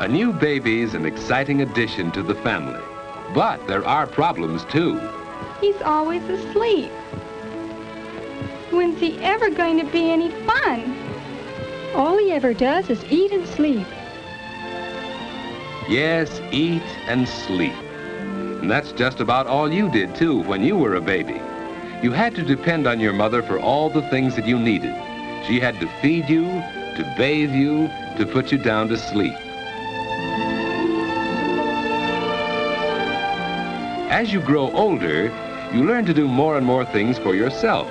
A new baby's an exciting addition to the family. But there are problems, too. He's always asleep. When's he ever going to be any fun? All he ever does is eat and sleep. Yes, eat and sleep. And that's just about all you did, too, when you were a baby. You had to depend on your mother for all the things that you needed. She had to feed you, to bathe you, to put you down to sleep. As you grow older, you learn to do more and more things for yourself.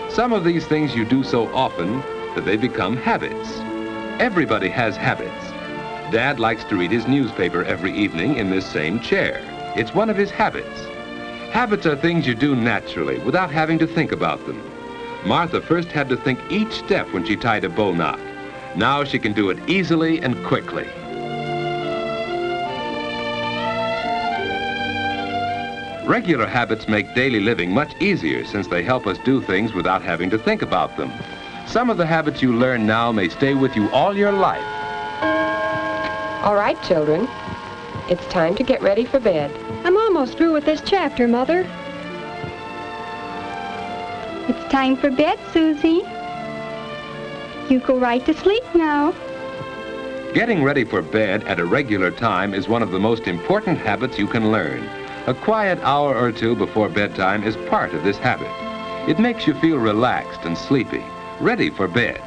Some of these things you do so often that they become habits. Everybody has habits. Dad likes to read his newspaper every evening in this same chair. It's one of his habits. Habits are things you do naturally without having to think about them. Martha first had to think each step when she tied a bow knot. Now she can do it easily and quickly. Regular habits make daily living much easier since they help us do things without having to think about them. Some of the habits you learn now may stay with you all your life. All right, children. It's time to get ready for bed. I'm almost through with this chapter, Mother. It's time for bed, Susie. You go right to sleep now. Getting ready for bed at a regular time is one of the most important habits you can learn. A quiet hour or two before bedtime is part of this habit. It makes you feel relaxed and sleepy, ready for bed.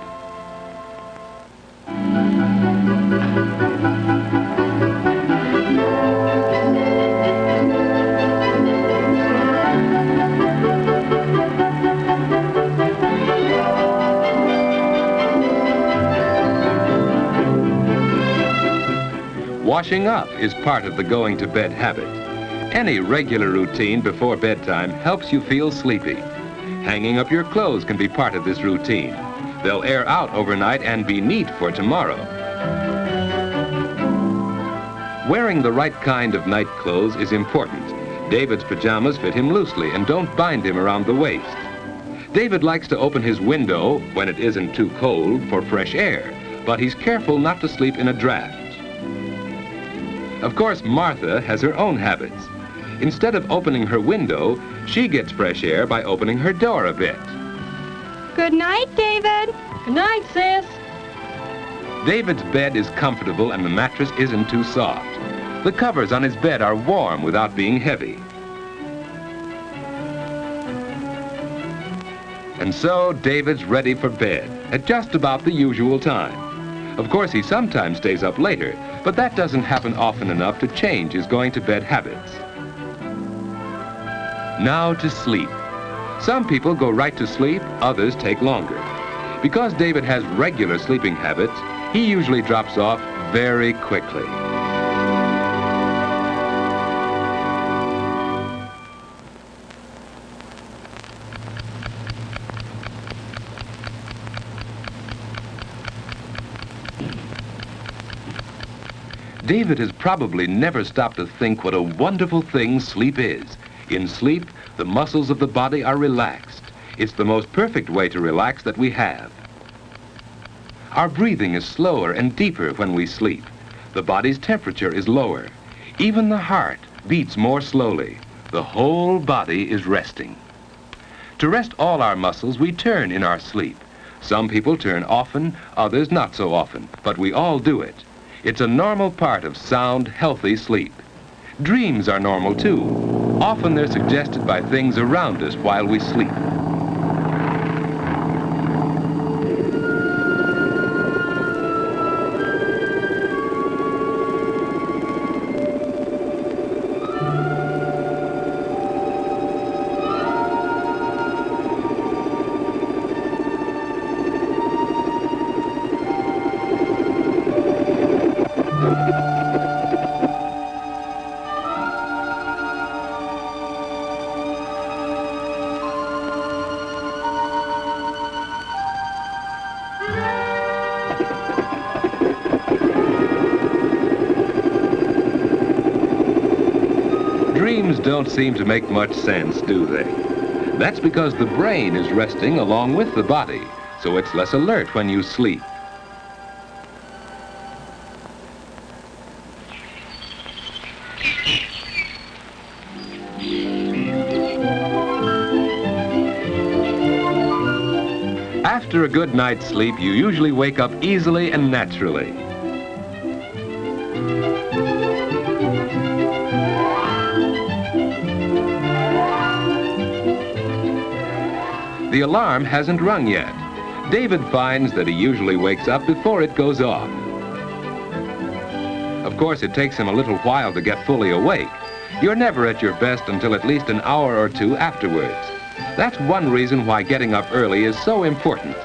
Washing up is part of the going to bed habit. Any regular routine before bedtime helps you feel sleepy. Hanging up your clothes can be part of this routine. They'll air out overnight and be neat for tomorrow. Wearing the right kind of night clothes is important. David's pajamas fit him loosely and don't bind him around the waist. David likes to open his window when it isn't too cold for fresh air, but he's careful not to sleep in a draft. Of course, Martha has her own habits. Instead of opening her window, she gets fresh air by opening her door a bit. Good night, David. Good night, sis. David's bed is comfortable and the mattress isn't too soft. The covers on his bed are warm without being heavy. And so David's ready for bed at just about the usual time. Of course, he sometimes stays up later, but that doesn't happen often enough to change his going to bed habits. Now to sleep. Some people go right to sleep, others take longer. Because David has regular sleeping habits, he usually drops off very quickly. David has probably never stopped to think what a wonderful thing sleep is. In sleep, the muscles of the body are relaxed. It's the most perfect way to relax that we have. Our breathing is slower and deeper when we sleep. The body's temperature is lower. Even the heart beats more slowly. The whole body is resting. To rest all our muscles, we turn in our sleep. Some people turn often, others not so often, but we all do it. It's a normal part of sound, healthy sleep. Dreams are normal too. Often they're suggested by things around us while we sleep. Dreams don't seem to make much sense, do they? That's because the brain is resting along with the body, so it's less alert when you sleep. After a good night's sleep, you usually wake up easily and naturally. The alarm hasn't rung yet. David finds that he usually wakes up before it goes off. Of course, it takes him a little while to get fully awake. You're never at your best until at least an hour or two afterwards. That's one reason why getting up early is so important.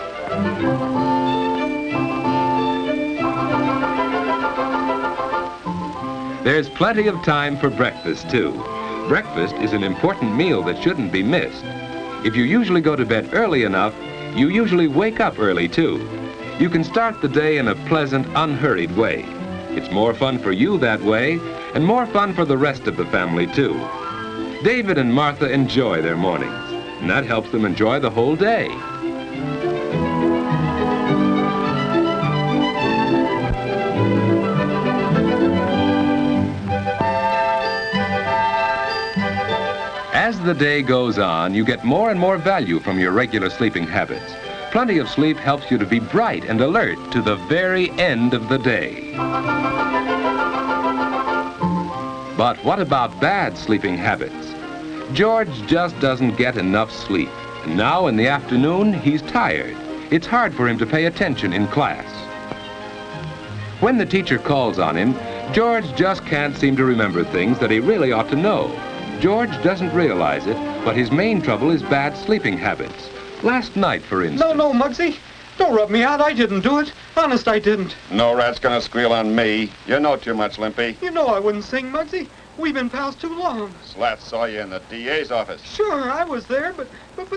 There's plenty of time for breakfast, too. Breakfast is an important meal that shouldn't be missed. If you usually go to bed early enough, you usually wake up early, too. You can start the day in a pleasant, unhurried way. It's more fun for you that way, and more fun for the rest of the family, too. David and Martha enjoy their mornings, and that helps them enjoy the whole day. As the day goes on, you get more and more value from your regular sleeping habits. Plenty of sleep helps you to be bright and alert to the very end of the day. But what about bad sleeping habits? George just doesn't get enough sleep. And now in the afternoon, he's tired. It's hard for him to pay attention in class. When the teacher calls on him, George just can't seem to remember things that he really ought to know. George doesn't realize it, but his main trouble is bad sleeping habits. Last night, for instance... No, Muggsy. Don't rub me out. I didn't do it. Honest, I didn't. No rat's gonna squeal on me. You know too much, Limpy. You know I wouldn't sing, Muggsy. We've been pals too long. Slat saw you in the DA's office. Sure, I was there, but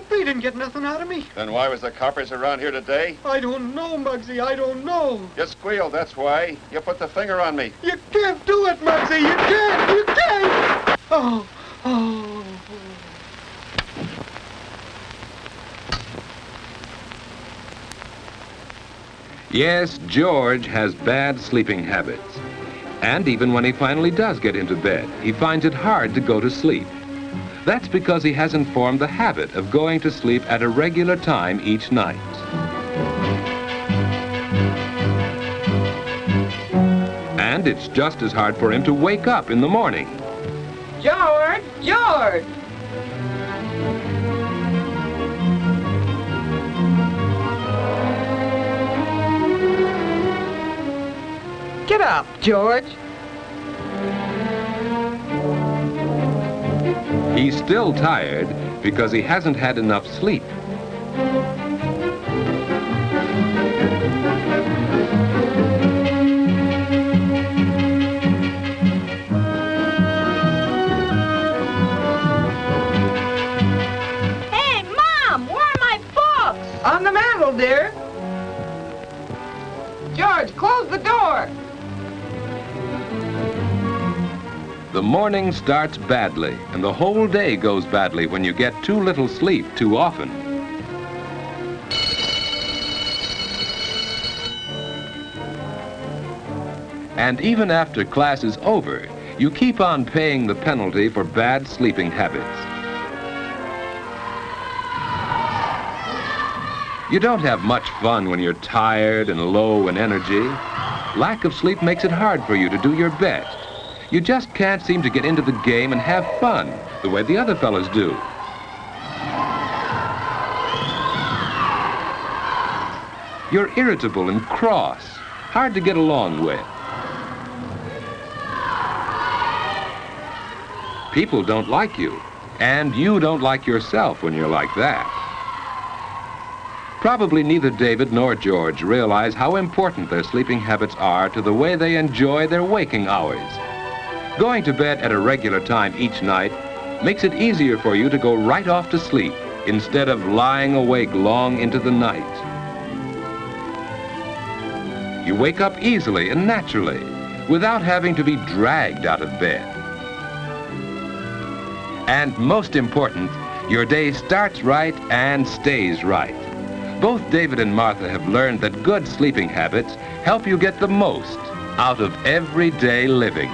they didn't get nothing out of me. Then why was the coppers around here today? I don't know, Muggsy. I don't know. You squealed, that's why. You put the finger on me. You can't do it, Muggsy. You can't. You can't. Oh. Yes, George has bad sleeping habits. And even when he finally does get into bed, he finds it hard to go to sleep. That's because he hasn't formed the habit of going to sleep at a regular time each night. And it's just as hard for him to wake up in the morning. George! George! Get up, George. He's still tired because he hasn't had enough sleep. Hey, Mom, where are my books? On the mantel, dear. George, close the door. The morning starts badly, and the whole day goes badly when you get too little sleep too often. And even after class is over, you keep on paying the penalty for bad sleeping habits. You don't have much fun when you're tired and low in energy. Lack of sleep makes it hard for you to do your best. You just can't seem to get into the game and have fun the way the other fellas do. You're irritable and cross, hard to get along with. People don't like you, and you don't like yourself when you're like that. Probably neither David nor George realize how important their sleeping habits are to the way they enjoy their waking hours. Going to bed at a regular time each night makes it easier for you to go right off to sleep instead of lying awake long into the night. You wake up easily and naturally without having to be dragged out of bed. And most important, your day starts right and stays right. Both David and Martha have learned that good sleeping habits help you get the most out of everyday living.